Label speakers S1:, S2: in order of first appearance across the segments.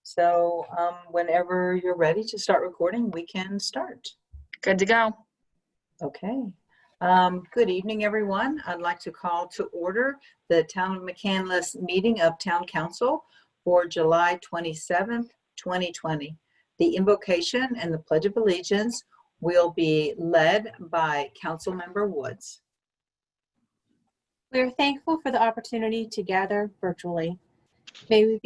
S1: So whenever you're ready to start recording, we can start.
S2: Good to go.
S1: Okay. Good evening, everyone. I'd like to call to order the Town of McCandless meeting of Town Council for July 27th, 2020. The invocation and the Pledge of Allegiance will be led by Councilmember Woods.
S3: We are thankful for the opportunity to gather virtually. May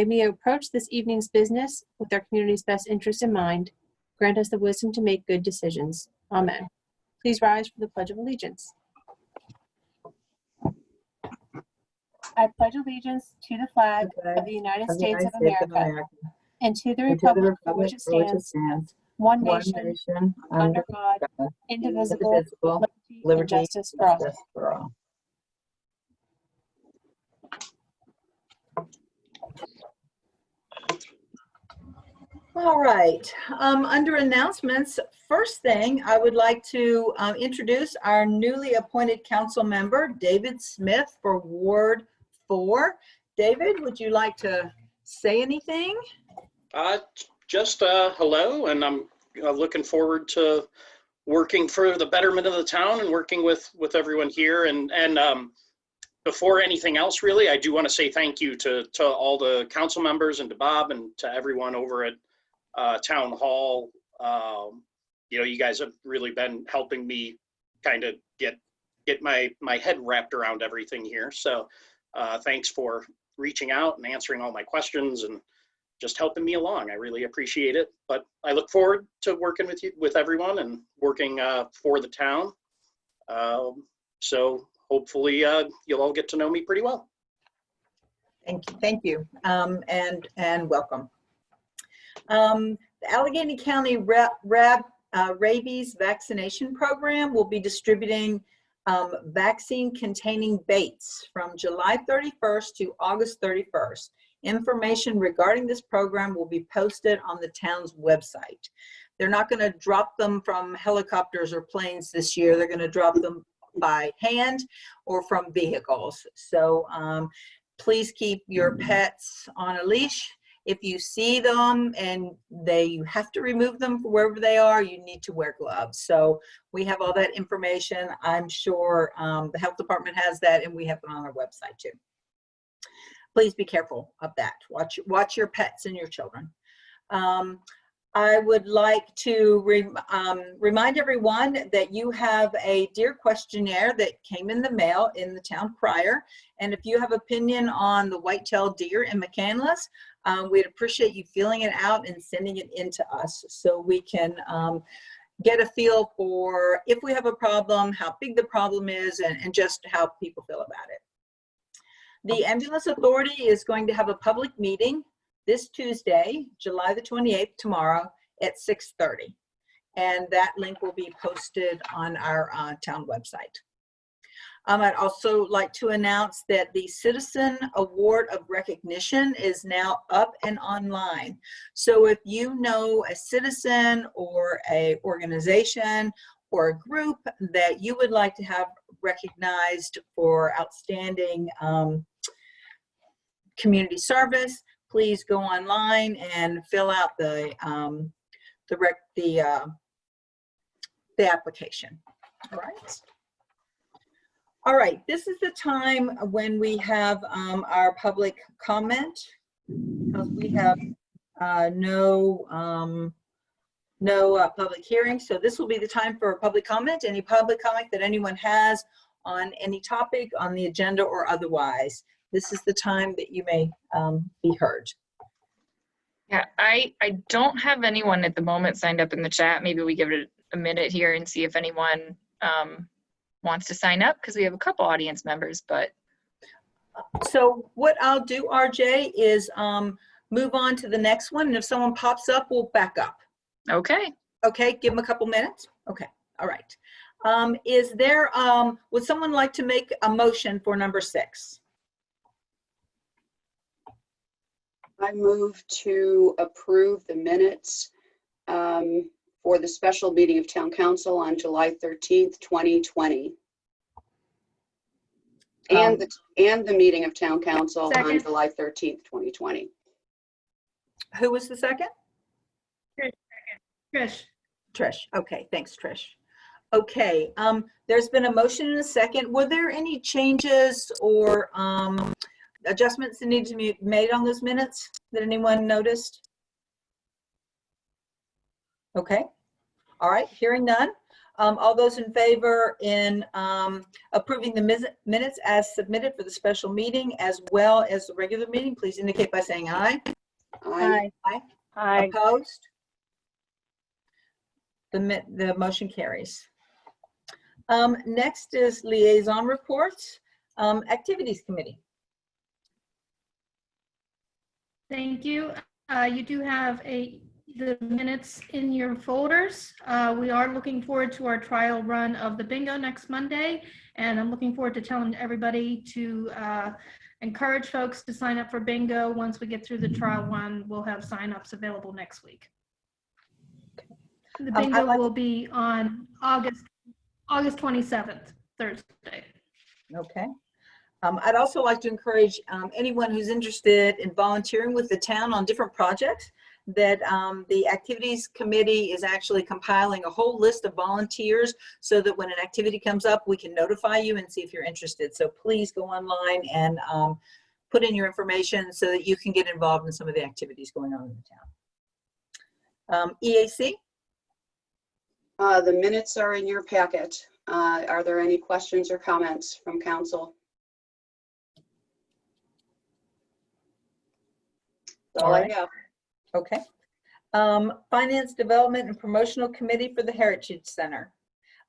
S3: we approach this evening's business with our community's best interest in mind. Grant us the wisdom to make good decisions. Amen. Please rise for the Pledge of Allegiance. I pledge allegiance to the flag of the United States of America and to the republic for which it stands, one nation, under God, indivisible, liberty and justice for all.
S1: All right, under announcements, first thing I would like to introduce our newly appointed council member, David Smith for Ward 4. David, would you like to say anything?
S4: Just hello, and I'm looking forward to working for the betterment of the town and working with everyone here. And before anything else, really, I do want to say thank you to all the council members and to Bob and to everyone over at Town Hall. You guys have really been helping me kind of get my head wrapped around everything here. So thanks for reaching out and answering all my questions and just helping me along. I really appreciate it. But I look forward to working with everyone and working for the town. So hopefully you'll all get to know me pretty well.
S1: Thank you, and welcome. The Allegheny County rabies vaccination program will be distributing vaccine-containing baits from July 31st to August 31st. Information regarding this program will be posted on the town's website. They're not going to drop them from helicopters or planes this year. They're going to drop them by hand or from vehicles. So please keep your pets on a leash. If you see them and you have to remove them from wherever they are, you need to wear gloves. So we have all that information. I'm sure the health department has that, and we have it on our website too. Please be careful of that. Watch your pets and your children. I would like to remind everyone that you have a deer questionnaire that came in the mail in the town crier. And if you have opinion on the white-tailed deer in McCandless, we'd appreciate you filling it out and sending it in to us so we can get a feel for if we have a problem, how big the problem is, and just how people feel about it. The Ambulance Authority is going to have a public meeting this Tuesday, July the 28th, tomorrow at 6:30. And that link will be posted on our town website. I'd also like to announce that the Citizen Award of Recognition is now up and online. So if you know a citizen or a organization or a group that you would like to have recognized for outstanding community service, please go online and fill out the application. All right, this is the time when we have our public comment, because we have no public hearing. So this will be the time for public comment. Any public comment that anyone has on any topic on the agenda or otherwise. This is the time that you may be heard.
S2: Yeah, I don't have anyone at the moment signed up in the chat. Maybe we give it a minute here and see if anyone wants to sign up, because we have a couple audience members. But
S1: so what I'll do, RJ, is move on to the next one, and if someone pops up, we'll back up.
S2: Okay.
S1: Okay, give them a couple minutes. Okay, all right. Is there would someone like to make a motion for number 6?
S5: I move to approve the minutes for the special meeting of Town Council on July 13th, 2020. And the meeting of Town Council on July 13th, 2020.
S1: Who was the second?
S6: Trish.
S1: Trish. Okay, thanks, Trish. Okay, there's been a motion and a second. Were there any changes or adjustments that need to be made on those minutes that anyone noticed? Okay, all right, hearing none. All those in favor in approving the minutes as submitted for the special meeting as well as the regular meeting, please indicate by saying aye.
S5: Aye.
S1: Aye. Opposed? The motion carries. Next is liaison reports. Activities committee.
S6: Thank you. You do have the minutes in your folders. We are looking forward to our trial run of the bingo next Monday, and I'm looking forward to telling everybody to encourage folks to sign up for bingo. Once we get through the trial run, we'll have signups available next week. The bingo will be on August 27th, Thursday.
S1: Okay. I'd also like to encourage anyone who's interested in volunteering with the town on different projects that the activities committee is actually compiling a whole list of volunteers so that when an activity comes up, we can notify you and see if you're interested. So please go online and put in your information so that you can get involved in some of the activities going on in the town. EAC?
S5: The minutes are in your packet. Are there any questions or comments from council? That's all I have.
S1: Okay. Finance, Development, and Promotional Committee for the Heritage Center.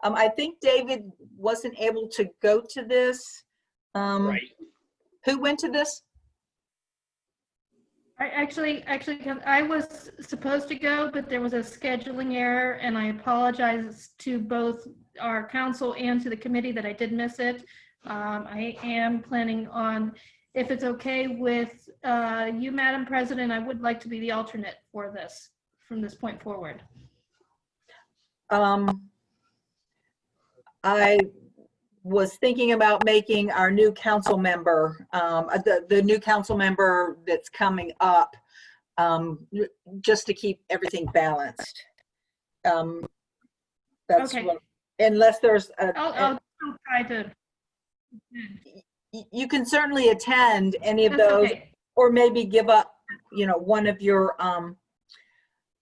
S1: I think David wasn't able to go to this.
S4: Right.
S1: Who went to this?
S6: I was supposed to go, but there was a scheduling error, and I apologize to both our council and to the committee that I did miss it. I am planning on, if it's okay with you, Madam President, I would like to be the alternate for this from this point forward.
S1: I was thinking about making our new council member, the new council member that's coming up, just to keep everything balanced. That's
S6: Okay.
S1: unless there's
S6: I'll try to.
S1: you can certainly attend any of
S6: That's
S1: those,
S6: okay.
S1: or maybe give up, one of your,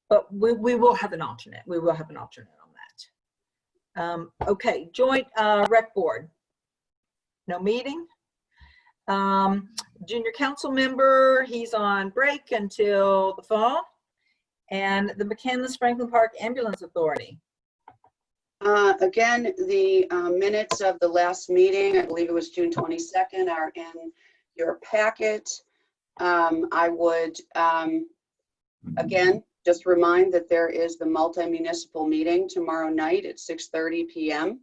S1: but we will have an alternate. We will have an alternate on that. Okay, joint rec board. No meeting. Junior council member, he's on break until the fall. And the McCandless Franklin Park Ambulance Authority.
S5: Again, the minutes of the last meeting, I believe it was June 22nd, are in your packet. I would, again, just remind that there is the multi-municipal meeting tomorrow night at 6:30 p.m.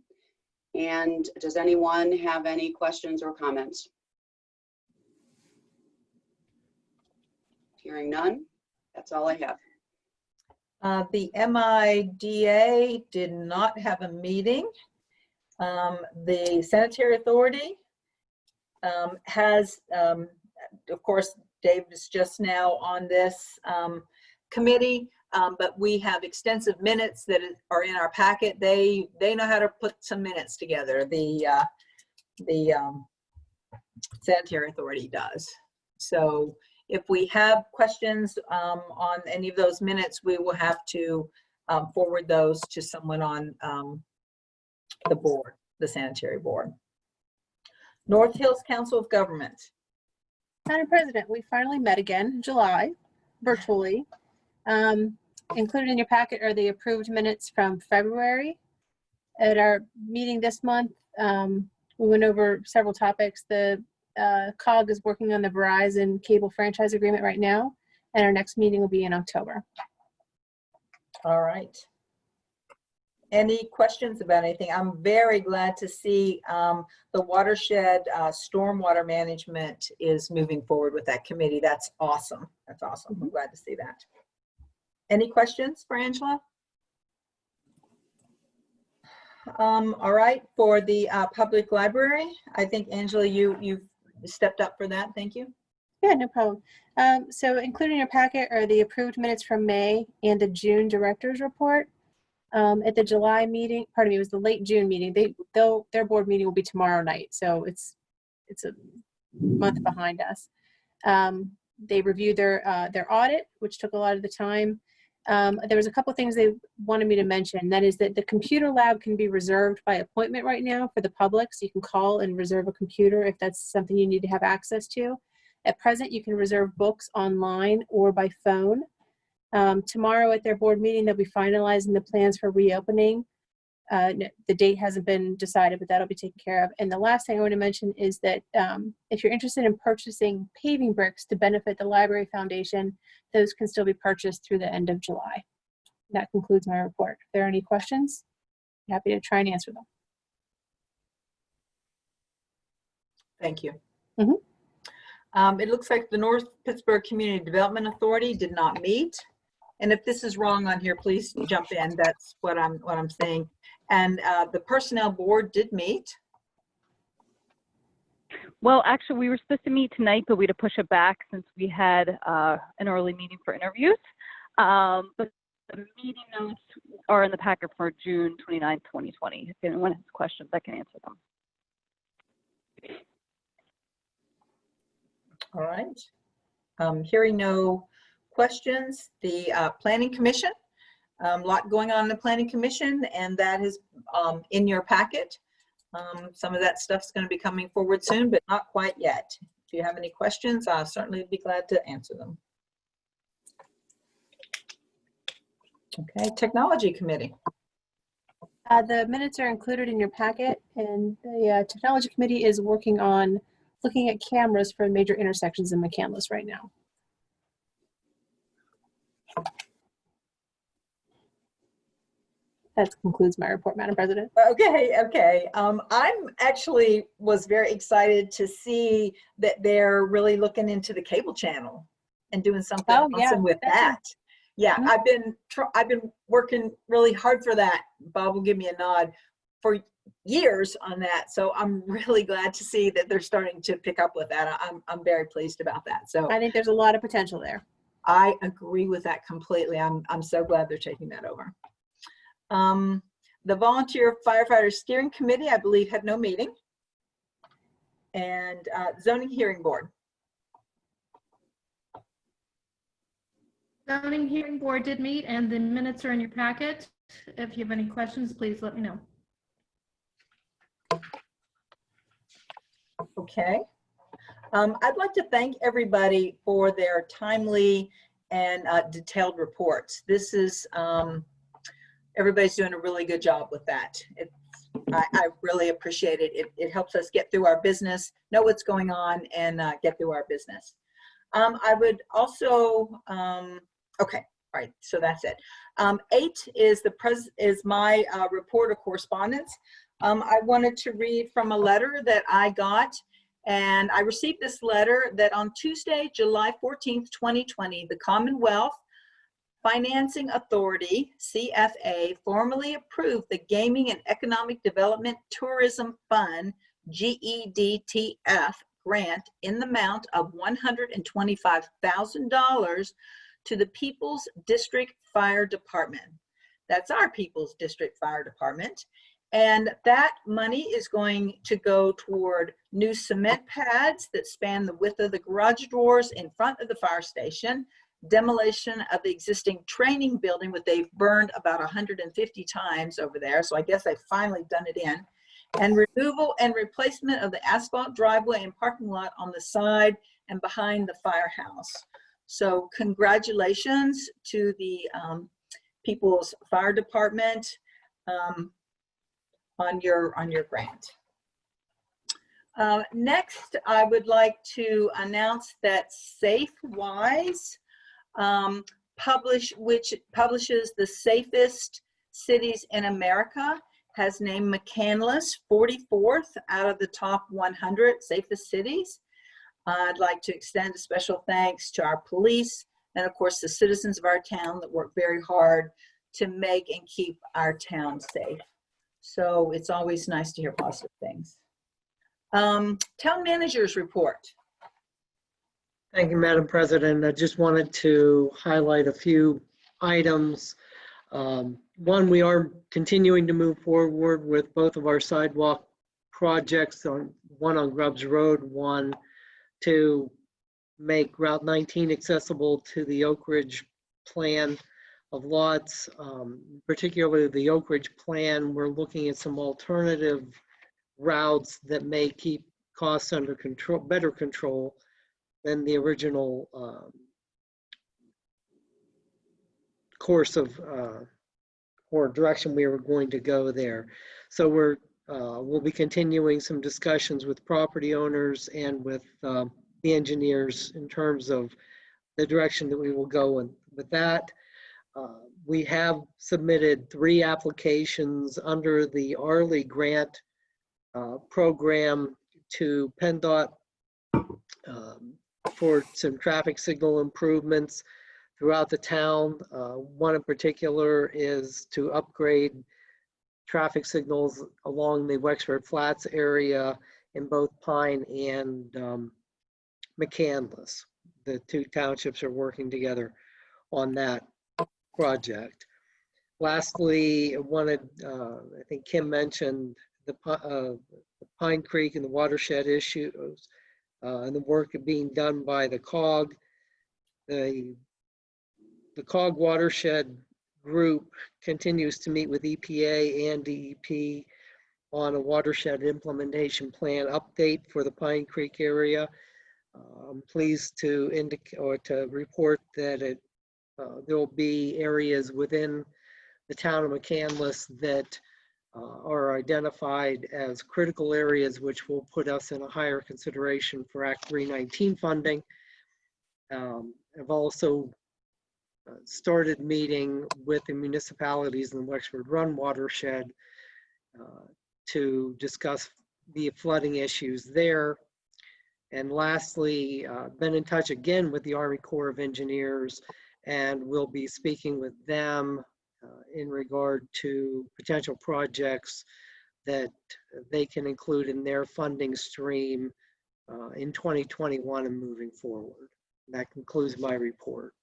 S5: And does anyone have any questions or comments? Hearing none, that's all I have.
S1: The MIDA did not have a meeting. The Sanitary Authority has, of course, Dave is just now on this committee, but we have extensive minutes that are in our packet. They know how to put some minutes together. The Sanitary Authority does. So if we have questions on any of those minutes, we will have to forward those to someone on the board, the Sanitary Board. North Hills Council of Government.
S3: Madam President, we finally met again in July, virtually. Included in your packet are the approved minutes from February. At our meeting this month, we went over several topics. The COG is working on the Verizon cable franchise agreement right now, and our next meeting will be in October.
S1: All right. Any questions about anything? I'm very glad to see the watershed stormwater management is moving forward with that committee. That's awesome. That's awesome. I'm glad to see that. Any questions for Angela? All right, for the public library, I think Angela, you've stepped up for that. Thank you.
S3: Yeah, no problem. So included in your packet are the approved minutes from May and the June director's report. At the July meeting, pardon me, it was the late June meeting. Their board meeting will be tomorrow night, so it's a month behind us. They reviewed their audit, which took a lot of the time. There was a couple things they wanted me to mention. That is that the computer lab can be reserved by appointment right now for the public, so you can call and reserve a computer if that's something you need to have access to. At present, you can reserve books online or by phone. Tomorrow at their board meeting, they'll be finalizing the plans for reopening. The date hasn't been decided, but that'll be taken care of. And the last thing I want to mention is that if you're interested in purchasing paving bricks to benefit the Library Foundation, those can still be purchased through the end of July. That concludes my report. If there are any questions, I'm happy to try and answer them.
S1: Thank you.
S3: Mhm.
S1: It looks like the North Pittsburgh Community Development Authority did not meet. And if this is wrong on here, please jump in. That's what I'm saying. And the Personnel Board did meet.
S7: Well, actually, we were supposed to meet tonight, but we had to push it back since we had an early meeting for interviews. But the meeting notes are in the packet for June 29, 2020. If anyone has questions, I can answer them.
S1: All right. Hearing no questions, the Planning Commission, a lot going on in the Planning Commission, and that is in your packet. Some of that stuff's going to be coming forward soon, but not quite yet. If you have any questions, I'll certainly be glad to answer them. Okay, Technology Committee.
S3: The minutes are included in your packet, and the Technology Committee is working on looking at cameras for major intersections in McCandless right now. That concludes my report, Madam President.
S1: Okay. I'm actually was very excited to see that they're really looking into the cable channel and doing something awesome with that. Yeah,
S3: Mm-hmm.
S1: I've been working really hard for that. Bob will give me a nod for years on that. So I'm really glad to see that they're starting to pick up with that. I'm very pleased about that. So
S3: I think there's a lot of potential there.
S1: I agree with that completely. I'm so glad they're taking that over. The Volunteer Firefighter Steering Committee, I believe, had no meeting. And Zoning Hearing Board.
S6: Zoning Hearing Board did meet, and the minutes are in your packet. If you have any questions, please let me know.
S1: Okay. I'd like to thank everybody for their timely and detailed reports. This is, everybody's doing a really good job with that. I really appreciate it. It helps us get through our business, know what's going on, and get through our business. I would also, okay, all right, so that's it. 8 is my report of correspondence. I wanted to read from a letter that I got, and I received this letter that on Tuesday, July 14th, 2020, the Commonwealth Financing Authority, CFA, formally approved the Gaming and Economic Development Tourism Fund, GEDTF, grant in the amount of $125,000 to the People's District Fire Department. That's our People's District Fire Department. And that money is going to go toward new cement pads that span the width of the garage doors in front of the fire station, demolition of the existing training building, which they've burned about 150 times over there. So I guess they've finally done it in. And removal and replacement of the asphalt driveway and parking lot on the side and behind the firehouse. So congratulations to the People's Fire Department on your grant. Next, I would like to announce that SafeWise which publishes the safest cities in America, has named McCandless 44th out of the top 100 safest cities. I'd like to extend a special thanks to our police and of course the citizens of our town that work very hard to make and keep our town safe. So it's always nice to hear positive things. Town managers report.
S8: Thank you, Madam President. I just wanted to highlight a few items. One, we are continuing to move forward with both of our sidewalk projects, one on Grubbs Road, one to make Route 19 accessible to the Oak Ridge plan of lots, particularly the Oak Ridge plan. We're looking at some alternative routes that may keep costs under control, better control than the original course of or direction we were going to go there. So we'll be continuing some discussions with property owners and with the engineers in terms of the direction that we will go in. With that, we have submitted 3 applications under the Arley grant program to PennDOT for some traffic signal improvements throughout the town. One in particular is to upgrade traffic signals along the Wexford Flats area in both Pine and McCandless. The 2 townships are working together on that project. Lastly, I think Kim mentioned the Pine Creek and the watershed issues and the work being done by the COG. The COG watershed group continues to meet with EPA and DEP on a watershed implementation plan update for the Pine Creek area. I'm pleased to indicate or to report that there will be areas within the town of McCandless that are identified as critical areas, which will put us in a higher consideration for Act 319 funding. I've also started meeting with the municipalities in the Wexford Run watershed to discuss the flooding issues there. And lastly, been in touch again with the Army Corps of Engineers, and we'll be speaking with them in regard to potential projects that they can include in their funding stream in 2021 and moving forward. And that concludes my report.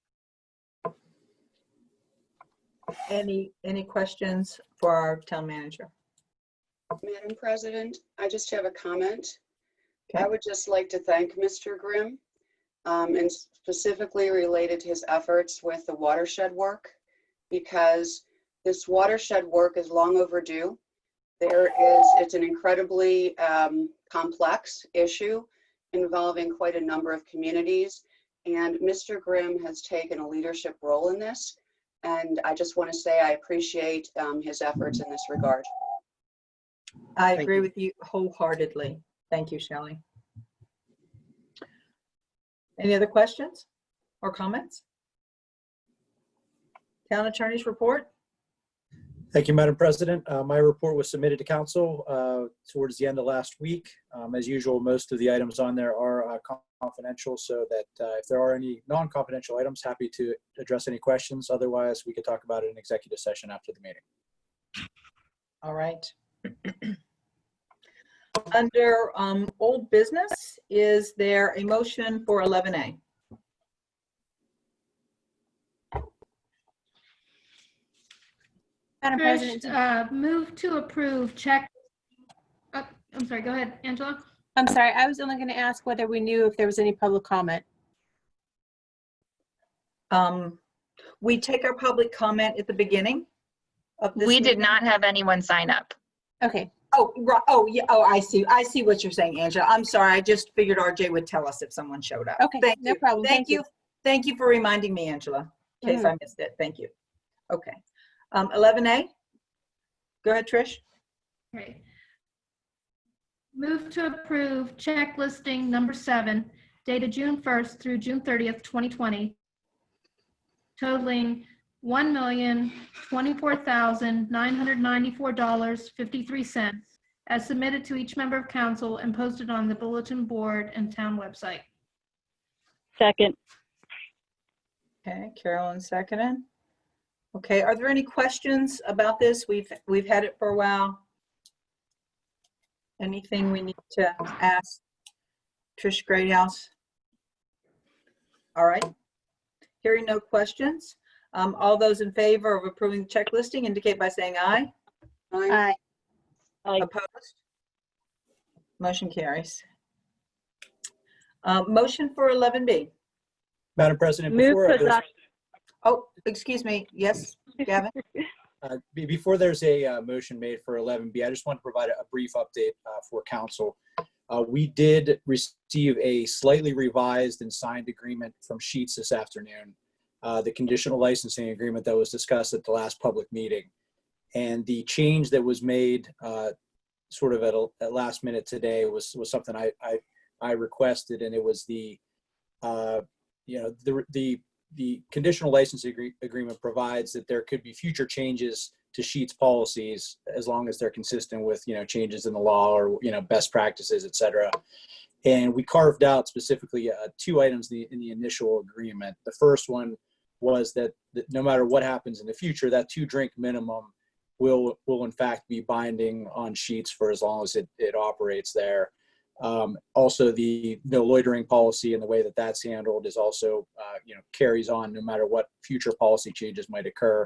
S1: Any questions for our town manager?
S5: Madam President, I just have a comment.
S1: Okay.
S5: I would just like to thank Mr. Grimm, and specifically related to his efforts with the watershed work, because this watershed work is long overdue. It's an incredibly complex issue involving quite a number of communities, and Mr. Grimm has taken a leadership role in this, and I just want to say I appreciate his efforts in this regard.
S1: I
S8: Thank
S1: agree
S8: you.
S1: with you wholeheartedly. Thank you, Shelley. Any other questions or comments? Town attorney's report.
S9: Thank you, Madam President. My report was submitted to council towards the end of last week. As usual, most of the items on there are confidential, so that if there are any non-confidential items, happy to address any questions. Otherwise, we could talk about it in executive session after the meeting.
S1: All right. Under old business, is there a motion for 11A?
S3: Madam President,
S6: Move to approve check. I'm sorry, go ahead, Angela.
S3: I'm sorry, I was only going to ask whether we knew if there was any public comment.
S1: We take our public comment at the beginning of this
S2: We did
S1: meeting.
S2: not have anyone sign up.
S3: Okay,
S1: Oh, right. Oh, yeah. Oh, I see what you're saying, Angela. I'm sorry. I just figured RJ would tell us if someone showed up.
S3: okay,
S1: Thank
S3: no
S1: you.
S3: problem.
S1: Thank you. Thank you for reminding me, Angela, in case I missed it. Thank you. Okay. 11A. Go ahead, Trish.
S6: Okay. Move to approve check listing number 7, dated June 1st through June 30th, 2020, totaling $1,024,994.53, as submitted to each member of council and posted on the bulletin board and town website.
S7: Second.
S1: Okay, Carolyn seconded. Okay, are there any questions about this? We've had it for a while. Anything we need to ask Trish Greathouse? All right. Hearing no questions. All those in favor of approving the check listing indicate by saying aye.
S5: Aye.
S7: Aye.
S1: Opposed? Motion carries. Motion for 11B.
S9: Madam President,
S7: Move
S9: before
S7: to
S9: there's,
S7: adopt.
S1: Oh, excuse me. Yes, Gavin?
S9: before there's a motion made for 11B, I just want to provide a brief update for council. We did receive a slightly revised and signed agreement from Sheets this afternoon, the conditional licensing agreement that was discussed at the last public meeting. And the change that was made sort of at last minute today was something I requested, and it was the conditional licensing agreement provides that there could be future changes to Sheets policies as long as they're consistent with changes in the law or best practices, et cetera. And we carved out specifically two items in the initial agreement. The first one was that no matter what happens in the future, that 2-drink minimum will in fact be binding on Sheets for as long as it operates there. Also, the no loitering policy and the way that that's handled is also carries on no matter what future policy changes might occur.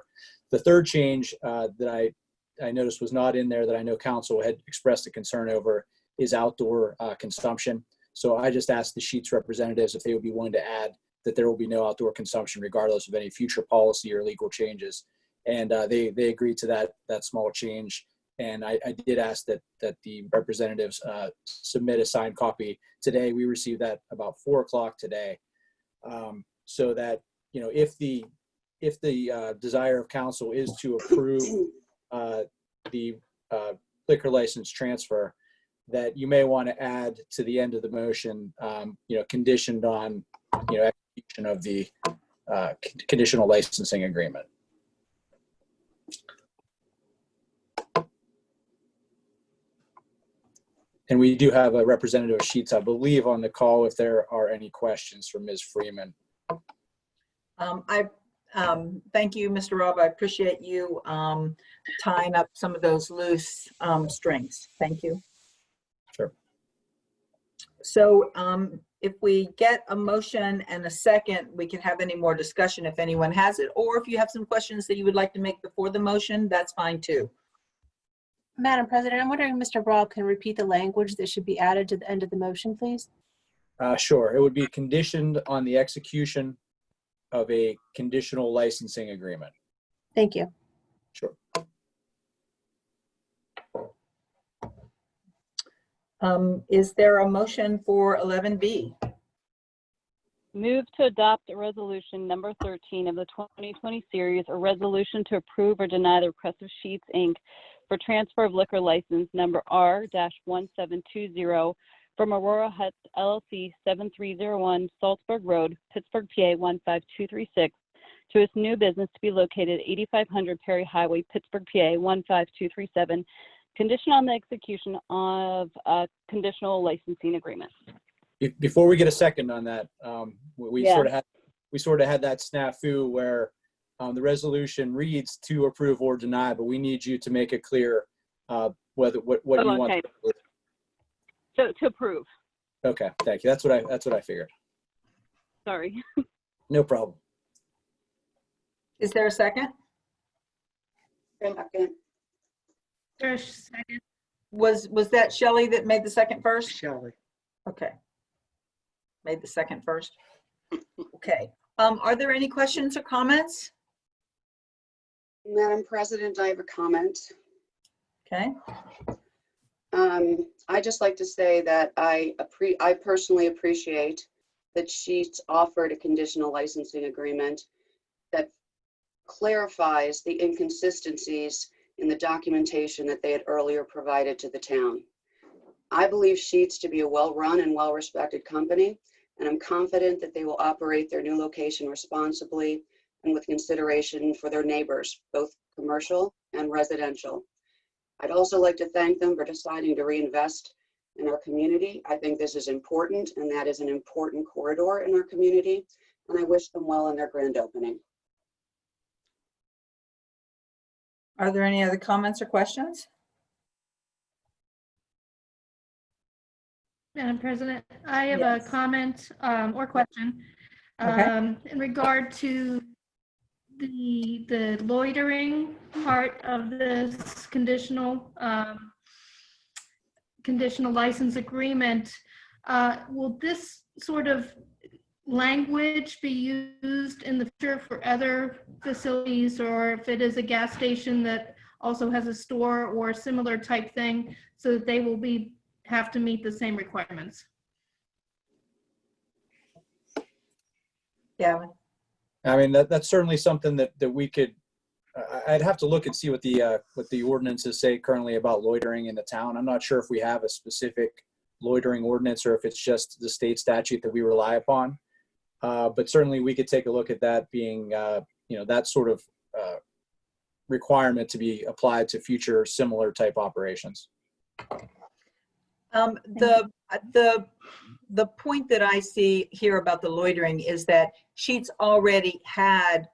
S9: The third change that I noticed was not in there that I know council had expressed a concern over is outdoor consumption. So I just asked the Sheets representatives if they would be willing to add that there will be no outdoor consumption regardless of any future policy or legal changes. And they agreed to that small change. And I did ask that the representatives submit a signed copy today. We received that about 4 o'clock today, so that if the desire of council is to approve the liquor license transfer, that you may want to add to the end of the motion, conditioned on execution of the conditional licensing agreement. And we do have a representative of Sheets, I believe, on the call if there are any questions for Ms. Freeman.
S1: Thank you, Mr. Robb. I appreciate you tying up some of those loose strings. Thank you.
S9: Sure.
S1: So if we get a motion and a second, we can have any more discussion if anyone has it, or if you have some questions that you would like to make before the motion, that's fine too.
S3: Madam President, I'm wondering if Mr. Robb can repeat the language that should be added to the end of the motion, please.
S9: Sure. It would be conditioned on the execution of a conditional licensing agreement.
S3: Thank you.
S9: Sure.
S1: Is there a motion for 11B?
S7: Move to adopt a resolution number 13 of the 2020 series, a resolution to approve or deny the request of Sheets, Inc. for transfer of liquor license number R-1720 from Aurora Huts LLC 7301 Salzburg Road, Pittsburgh, PA 15236 to its new business to be located 8500 Perry Highway, Pittsburgh, PA 15237, conditional on the execution of a conditional licensing agreement.
S9: Before we get a second on that, we
S7: Yeah.
S9: sort of had that snafu where the resolution reads to approve or deny, but we need you to make it clear what you want.
S7: Okay. So to approve.
S9: Okay, thank you. That's what I figured.
S7: Sorry.
S9: No problem.
S1: Is there a second?
S5: Second.
S6: Trish, second.
S1: Was that Shelley that made the second first?
S8: Shelley.
S1: Okay. Made the second first. Okay. Are there any questions or comments?
S5: Madam President, I have a comment.
S1: Okay.
S5: I just like to say that I personally appreciate that Sheets offered a conditional licensing agreement that clarifies the inconsistencies in the documentation that they had earlier provided to the town. I believe Sheets to be a well-run and well-respected company, and I'm confident that they will operate their new location responsibly and with consideration for their neighbors, both commercial and residential. I'd also like to thank them for deciding to reinvest in our community. I think this is important, and that is an important corridor in our community, and I wish them well in their grand opening.
S1: Are there any other comments or questions?
S6: Madam President, I have
S1: Yes.
S6: a comment or question. In regard to the loitering part of this conditional license agreement, will this sort of language be used in the future for other facilities, or if it is a gas station that also has a store or a similar type thing, so that they will have to meet the same requirements?
S1: Yeah.
S9: I mean, that's certainly something that we could, I'd have to look and see what the ordinances say currently about loitering in the town. I'm not sure if we have a specific loitering ordinance or if it's just the state statute that we rely upon. But certainly we could take a look at that being, that sort of requirement to be applied to future similar type operations.
S1: The point that I see here about the loitering is that Sheetz already had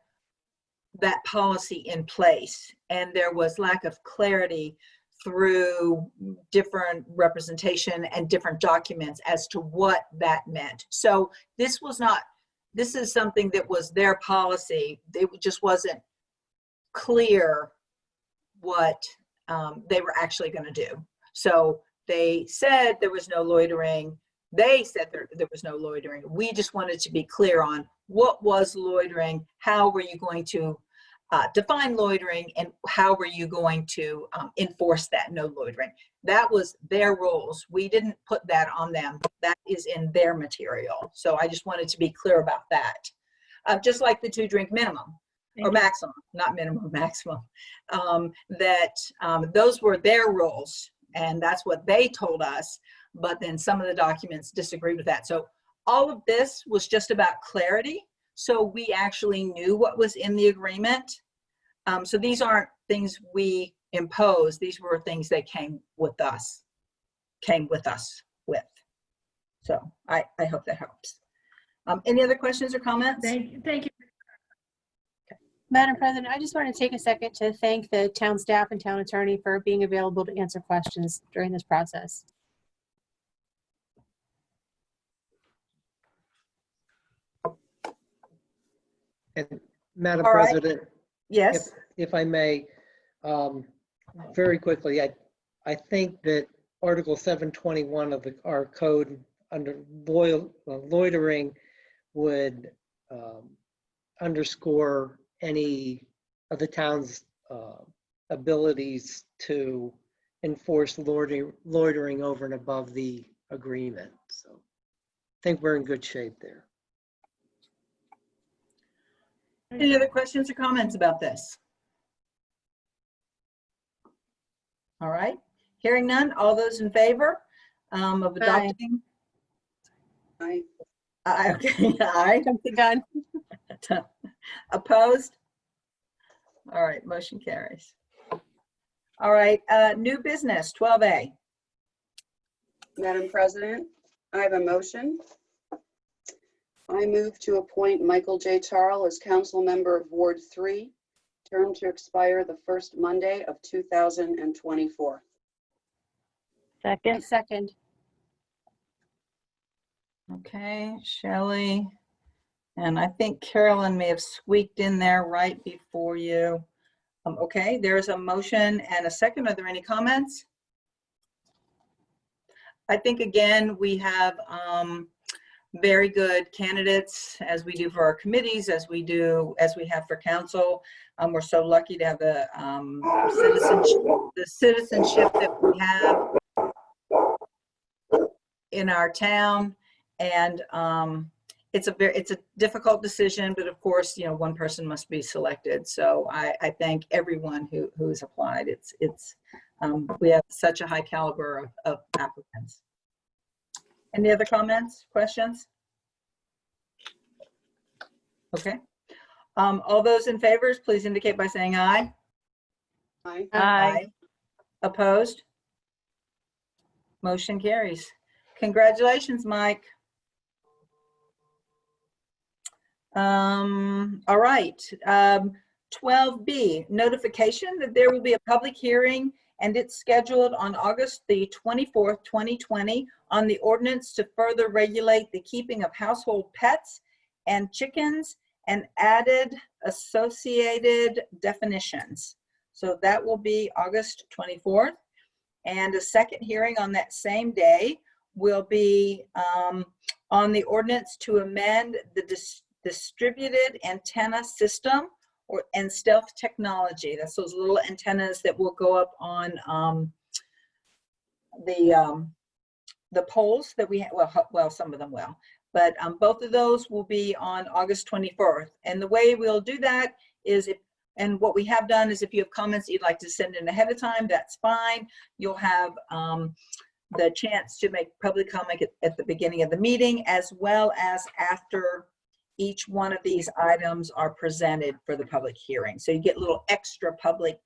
S1: that policy in place, and there was lack of clarity through different representation and different documents as to what that meant. So this is something that was their policy. It just wasn't clear what they were actually going to do. So they said there was no loitering. They said there was no loitering. We just wanted to be clear on what was loitering, how were you going to define loitering, and how were you going to enforce that no loitering. That was their rules. We didn't put that on them. That is in their material. So I just wanted to be clear about that. Just like the 2-drink minimum. Or maximum, not minimum, maximum. Those were their rules, and that's what they told us, but then some of the documents disagreed with that. So all of this was just about clarity, so we actually knew what was in the agreement. So these aren't things we imposed, these were things they came with us with. So I hope that helps. Any other questions or comments?
S6: Thank you.
S3: Madam President, I just want to take a second to thank the town staff and town attorney for being available to answer questions during this process.
S8: And Madam
S1: All right.
S8: President,
S1: Yes.
S8: if I may, very quickly, I think that Article 721 of our code under loitering would underscore any of the town's abilities to enforce loitering over and above the agreement. So I think we're in good shape there.
S1: Any other questions or comments about this? All right, hearing none, all those in favor of adopting?
S5: Aye.
S1: Okay, aye.
S3: Jump the gun.
S1: Opposed? All right, motion carries. All right, new business, 12A.
S5: Madam President, I have a motion. I move to appoint Michael J. Tarl as council member of Ward 3, term to expire the first Monday of 2024.
S7: Second.
S3: Second.
S1: Okay, Shelley. And I think Carolyn may have squeaked in there right before you. Okay, there's a motion and a second. Are there any comments? I think, again, we have very good candidates, as we do for our committees, as we have for council. We're so lucky to have the citizenship that we have in our town, and it's a difficult decision, but of course, one person must be selected. So I thank everyone who has applied. We have such a high caliber of applicants. Any other comments, questions? Okay. All those in favor, please indicate by saying aye.
S5: Aye.
S7: Aye.
S1: Opposed? Motion carries. Congratulations, Mike. All right. 12B, notification that there will be a public hearing, and it's scheduled on August the 24th, 2020, on the ordinance to further regulate the keeping of household pets and chickens and added associated definitions. So that will be August 24th. And a second hearing on that same day will be on the ordinance to amend the distributed antenna system and stealth technology. That's those little antennas that will go up on the poles that we have. Well, some of them will, but both of those will be on August 24th. And the way we'll do that is and what we have done is if you have comments that you'd like to send in ahead of time, that's fine. You'll have the chance to make public comment at the beginning of the meeting, as well as after each one of these items are presented for the public hearing. So you get little extra public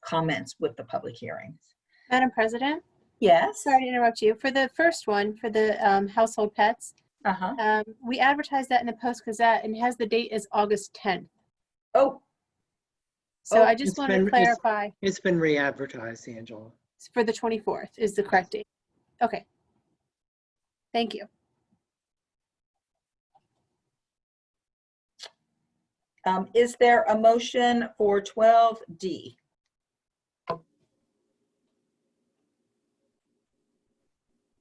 S1: comments with the public hearings.
S3: Madam President,
S1: Yes.
S3: sorry to interrupt you. For the first one, for the household pets,
S1: Uh-huh.
S3: we advertised that in the Post Gazette and it has the date as August 10th.
S1: Oh,
S3: So
S1: Oh,
S3: I just
S8: it's
S3: want to
S8: been-
S3: clarify
S8: It's been re-advertised, Angela.
S3: for the 24th is the correct date. Okay. Thank you.
S1: is there a motion for 12D?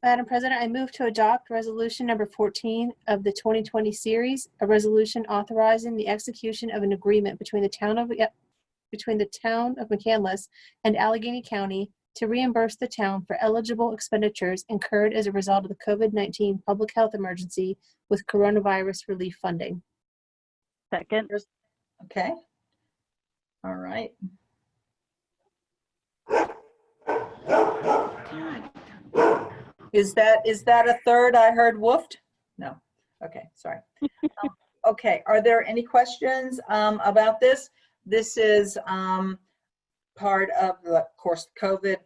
S3: Madam President, I move to adopt resolution number 14 of the 2020 series, a resolution authorizing the execution of an agreement between the town of McCandless and Allegheny County to reimburse the town for eligible expenditures incurred as a result of the COVID-19 public health emergency with coronavirus relief funding.
S7: Second.
S1: Okay. All right. Is that a third? I heard woofed? No. Okay, sorry. Okay, are there any questions about this? This is part of the, of course, COVID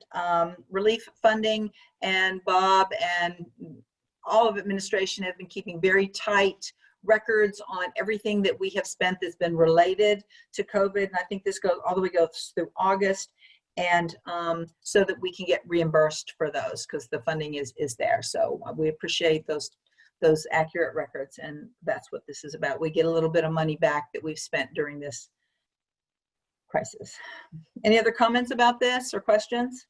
S1: relief funding, and Bob and all of administration have been keeping very tight records on everything that we have spent that's been related to COVID. And I think this goes all the way goes through August. And so that we can get reimbursed for those because the funding is there. So we appreciate those accurate records, and that's what this is about. We get a little bit of money back that we've spent during this crisis. Any other comments about this or questions?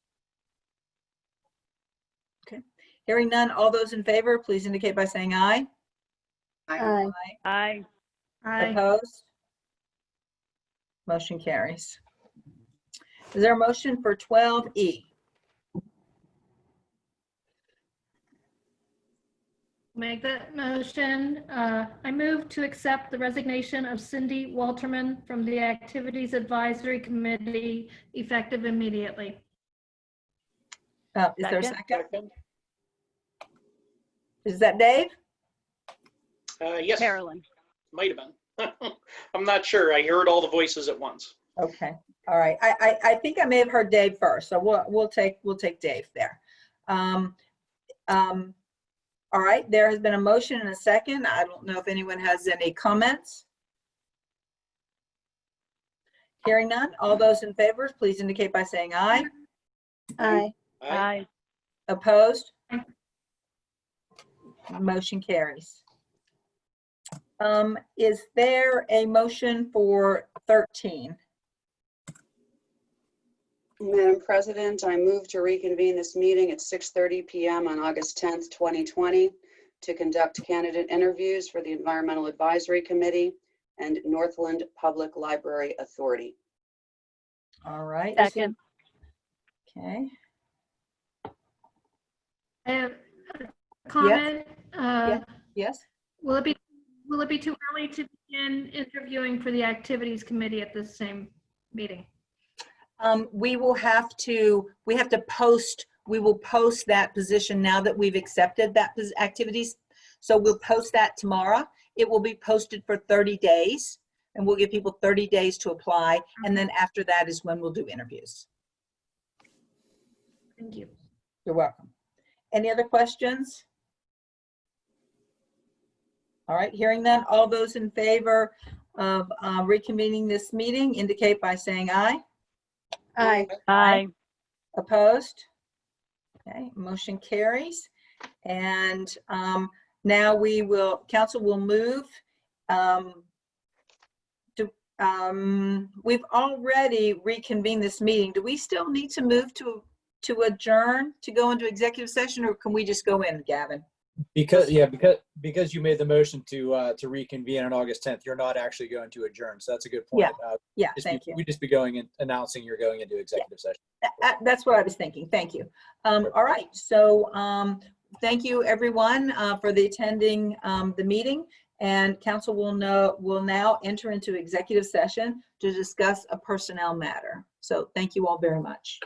S1: Okay, hearing none, all those in favor, please indicate by saying aye.
S3: Aye.
S7: Aye.
S6: Aye.
S1: Opposed? Motion carries. Is there a motion for 12E?
S6: Make that motion. I move to accept the resignation of Cindy Walterman from the Activities Advisory Committee effective immediately.
S1: Is there a
S7: Second.
S1: second? Is that Dave?
S4: Yes,
S7: Carolyn.
S4: might have been. I'm not sure. I heard all the voices at once.
S1: Okay, all right. I think I may have heard Dave first, so we'll take Dave there. All right, there has been a motion and a second. I don't know if anyone has any comments. Hearing none, all those in favor, please indicate by saying aye.
S3: Aye.
S7: Aye.
S1: Opposed?
S6: Aye.
S1: Motion carries. Is there a motion for 13?
S5: Madam President, I move to reconvene this meeting at 6:30 PM on August 10th, 2020 to conduct candidate interviews for the Environmental Advisory Committee and Northland Public Library Authority.
S1: All right.
S7: Second.
S1: Okay.
S6: I have a comment.
S1: Yes.
S6: Will it be too early to begin interviewing for the Activities Committee at this same meeting?
S1: We will post that position now that we've accepted that activities. So we'll post that tomorrow. It will be posted for 30 days and we'll give people 30 days to apply. And then after that is when we'll do interviews.
S6: Thank you.
S1: You're welcome. Any other questions? All right, hearing none, all those in favor of reconvening this meeting indicate by saying aye.
S3: Aye.
S7: Aye.
S1: Opposed? Okay, motion carries. And Now council will move we've already reconvened this meeting. Do we still need to move to adjourn to go into executive session, or can we just go in, Gavin?
S9: Because you made the motion to reconvene on August 10th, you're not actually going to adjourn. So that's a good point.
S1: Yeah, thank you.
S9: We'd just be going and announcing you're going into executive session.
S1: That's what I was thinking. Thank you. All right. So thank you, everyone, for the attending the meeting. And council will now enter into executive session to discuss a personnel matter. So thank you all very much.